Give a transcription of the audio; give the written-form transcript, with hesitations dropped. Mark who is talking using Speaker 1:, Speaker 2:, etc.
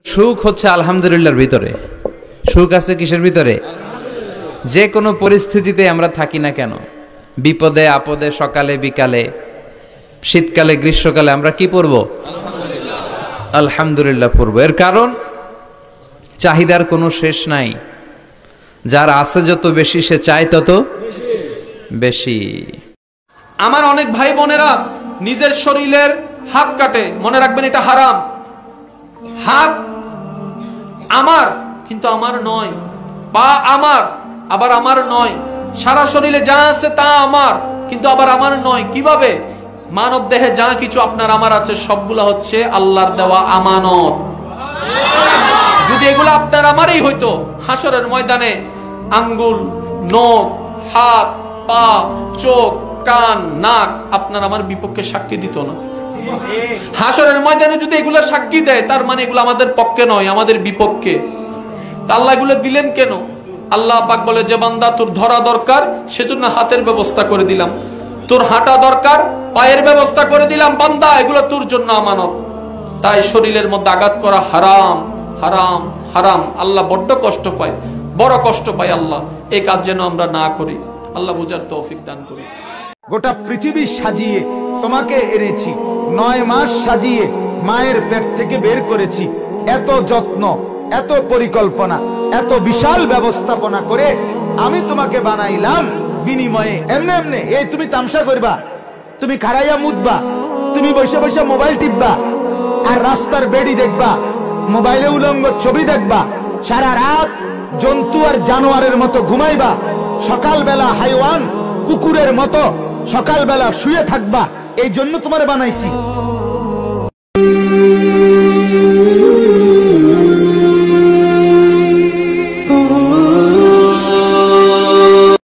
Speaker 1: সুখ হচ্ছে আলহামদুলিল্লাহর ভিতরে। সুখ আছে কিসের ভিতরে? যে কোনো পরিস্থিতিতে আমরা থাকি না কেন, বিপদে আপদে, সকালে বিকালে, শীতকালে গ্রীষ্মকালে আমরা কি পড়ব? আলহামদুলিল্লাহ পড়ব। এর কারণ চাহিদার কোনো শেষ নাই। যার আছে যত বেশি সে চায় তত বেশি।
Speaker 2: আমার অনেক ভাই বোনেরা নিজের শরীরের হাত কাটে, মনে রাখবেন এটা হারাম। হাত আমার কিন্তু আমার নয়, পা আমার আবার আমার নয়, সারা শরীরে যা আছে তা আমার কিন্তু আবার আমার নয়। কিভাবে? মানব দেহে যা কিছু আপনার আমার আছে সবগুলা হচ্ছে আল্লাহর দেওয়া আমানত। যদি এগুলো আপনার আমারই হইতো, হাসরের ময়দানে আঙ্গুল, নখ, হাত, পা, চোখ, কান, নাক আপনার আমার বিপক্ষে সাক্ষী দিত না। হাসরের ময়দানে যদি এগুলো সাক্ষী দেয়, তার মানে এগুলো আমাদের পক্ষে নয়, আমাদের বিপক্ষে। তা আল্লাহ এগুলো দিলেন কেন? আল্লাহ পাক বলে যে বান্দা তোর ধরা দরকার সেজন্য হাতের ব্যবস্থা করে দিলাম, তোর হাঁটা দরকার পায়ের ব্যবস্থা করে দিলাম, বান্দা এগুলো তোর জন্য আমানত। তাই শরীরের মধ্যে আঘাত করা হারাম, হারাম, হারাম। আল্লাহ বড্ড কষ্ট পায়, বড় কষ্ট পায় আল্লাহ। এই কাজ যেন আমরা না করি। আল্লাহ বুঝার তৌফিক দান করি।
Speaker 3: গোটা পৃথিবী সাজিয়ে তোমাকে এনেছি, 9 মাস সাজিয়ে মায়ের পেট থেকে বের করেছি। এত যত্ন, এত পরিকল্পনা, এত বিশাল ব্যবস্থাপনা করে আমি তোমাকে বানাইলাম। বিনিময়ে এমনে এমনে এই তুমি তামসা করবা, তুমি খারাইয়া মুদবা, তুমি বসে বসে মোবাইল টিপবা, আর রাস্তার বেড়ি দেখবা, মোবাইলে উলঙ্গ ছবি দেখবা, সারা রাত জন্তু আর জানোয়ারের মতো ঘুমাইবা, সকালবেলা হাইওয়ান কুকুরের মতো সকালবেলা শুয়ে থাকবা। এই জন্য তোমার বানাইছি।